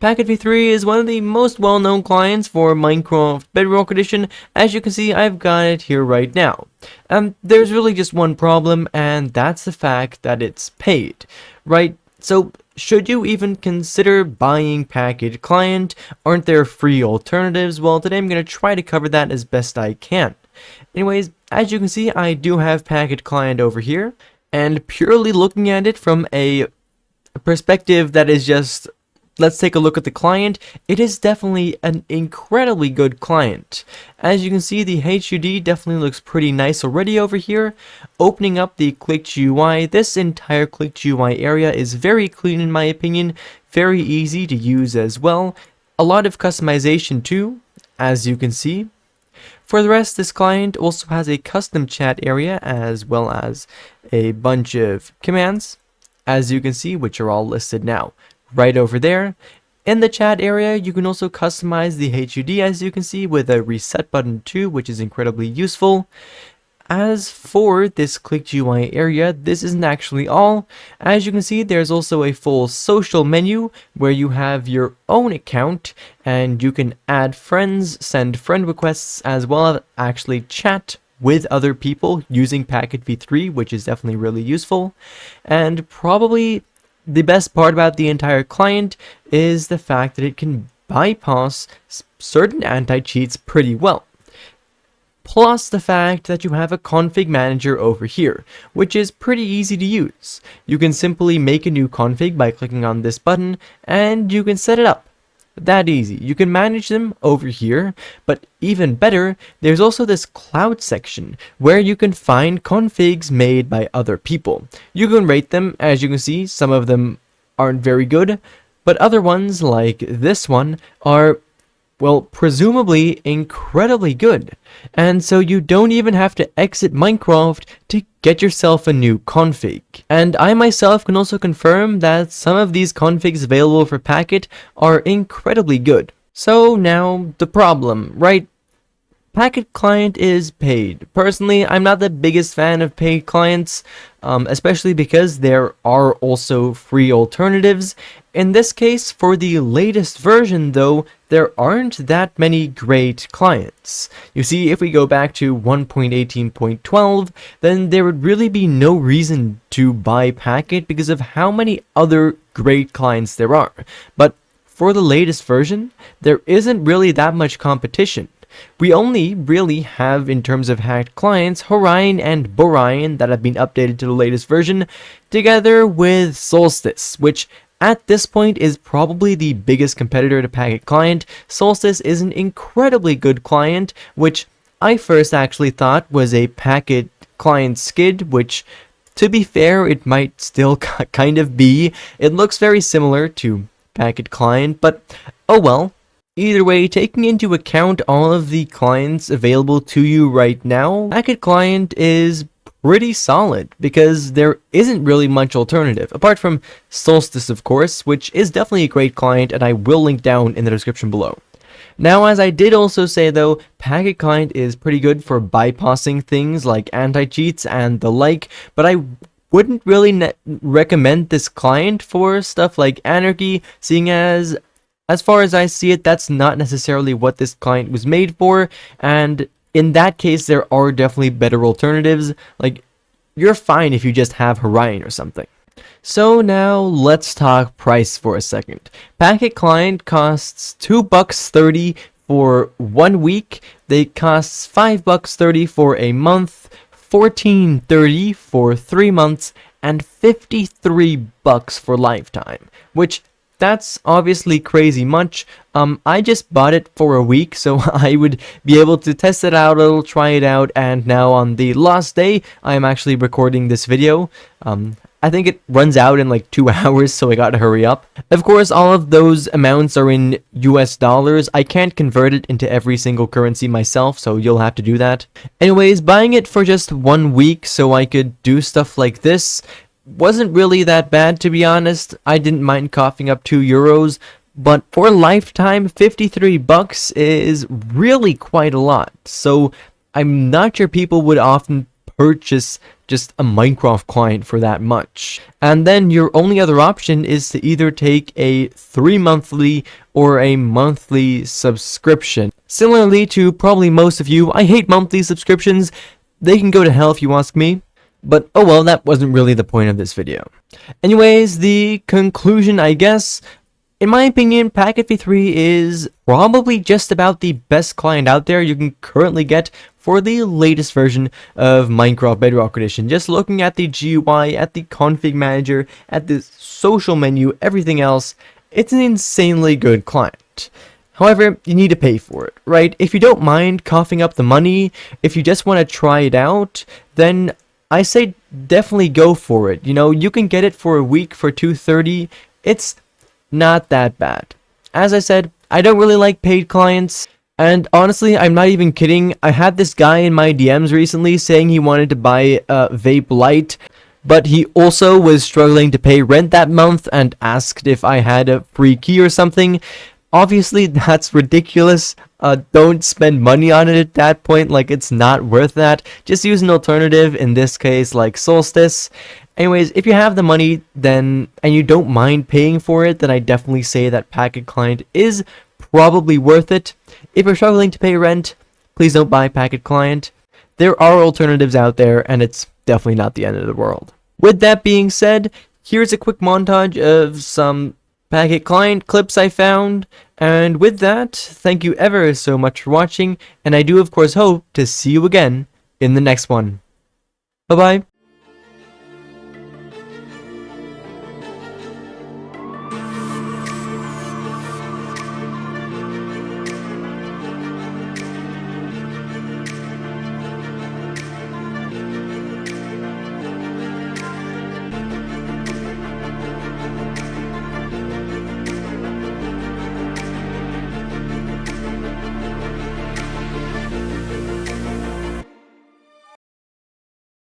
Packet v3 is one of the most well-known clients for Minecraft Bedrock Edition. As you can see, I've got it here right now. There's really just one problem, and that's the fact that it's paid, right? So, should you even consider buying Packet Client? Aren't there free alternatives? Well, today I'm going to try to cover that as best I can. Anyways, as you can see, I do have Packet Client over here, and purely looking at it from a perspective that is just, let's take a look at the client. It is definitely an incredibly good client. As you can see, the HUD definitely looks pretty nice already over here. Opening up the Clicked UI, this entire Clicked UI area is very clean in my opinion, very easy to use as well. A lot of customization too, as you can see. For the rest, this client also has a custom chat area as well as a bunch of commands, as you can see, which are all listed now right over there. In the chat area, you can also customize the HUD, as you can see, with a reset button too, which is incredibly useful. As for this Clicked UI area, this isn't actually all. As you can see, there's also a full social menu where you have your own account and you can add friends, send friend requests, as well as actually chat with other people using Packet v3, which is definitely really useful. And probably the best part about the entire client is the fact that it can bypass certain anti-cheats pretty well. Plus the fact that you have a config manager over here, which is pretty easy to use. You can simply make a new config by clicking on this button, and you can set it up. That easy. You can manage them over here, but even better, there's also this cloud section where you can find configs made by other people. You can rate them. As you can see, some of them aren't very good, but other ones like this one are, well, presumably incredibly good. And so you don't even have to exit Minecraft to get yourself a new config. And I myself can also confirm that some of these configs available for Packet are incredibly good. So now the problem, right? Packet Client is paid. Personally, I'm not the biggest fan of paid clients, especially because there are also free alternatives. In this case, for the latest version though, there aren't that many great clients. You see, if we go back to 1.18.12, then there would really be no reason to buy Packet because of how many other great clients there are. But for the latest version, there isn't really that much competition. We only really have, in terms of hacked clients, Horion and Borion that have been updated to the latest version, together with Solstice, which at this point is probably the biggest competitor to Packet Client. Solstice is an incredibly good client, which I first actually thought was a Packet Client skid, which, to be fair, it might still kind of be. It looks very similar to Packet Client, but oh well. Either way, taking into account all of the clients available to you right now, Packet Client is pretty solid because there isn't really much alternative, apart from Solstice, of course, which is definitely a great client, and I will link down in the description below. Now, as I did also say though, Packet Client is pretty good for bypassing things like anti-cheats and the like, but I wouldn't really recommend this client for stuff like Anarchy, seeing as far as I see it, that's not necessarily what this client was made for, and in that case, there are definitely better alternatives. Like, you're fine if you just have Horion or something. So now, let's talk price for a second. Packet Client costs $2.30 for 1 week. They cost $5.30 for a month, $14.30 for 3 months, and $53 for lifetime, which that's obviously crazy much. I just bought it for a week, so I would be able to test it out a little, try it out, and now on the last day, I am actually recording this video. I think it runs out in like 2 hours, so I gotta hurry up. Of course, all of those amounts are in US dollars. I can't convert it into every single currency myself, so you'll have to do that. Anyways, buying it for just 1 week so I could do stuff like this wasn't really that bad, to be honest. I didn't mind coughing up €2, but for lifetime, $53 is really quite a lot. So I'm not sure people would often purchase just a Minecraft client for that much. And then your only other option is to either take a 3-monthly or a monthly subscription. Similarly to probably most of you, I hate monthly subscriptions. They can go to hell if you ask me. But oh well, that wasn't really the point of this video. Anyways, the conclusion, I guess, in my opinion, Packet v3 is probably just about the best client out there you can currently get for the latest version of Minecraft Bedrock Edition. Just looking at the GUI, at the config manager, at the social menu, everything else, it's an insanely good client. However, you need to pay for it, right? If you don't mind coughing up the money, if you just want to try it out, then I say definitely go for it. You know, you can get it for a week for $230. It's not that bad. As I said, I don't really like paid clients, and honestly, I'm not even kidding. I had this guy in my DMs recently saying he wanted to buy a Vape Lite, but he also was struggling to pay rent that month and asked if I had a free key or something. Obviously, that's ridiculous. Don't spend money on it at that point. Like, it's not worth that. Just use an alternative, in this case, like Solstice. Anyways, if you have the money, then, and you don't mind paying for it, then I definitely say that Packet Client is probably worth it. If you're struggling to pay rent, please don't buy Packet Client. There are alternatives out there, and it's definitely not the end of the world. With that being said, here's a quick montage of some Packet Client clips I found, and with that, thank you ever so much for watching, and I do of course hope to see you again in the next one. Bye bye.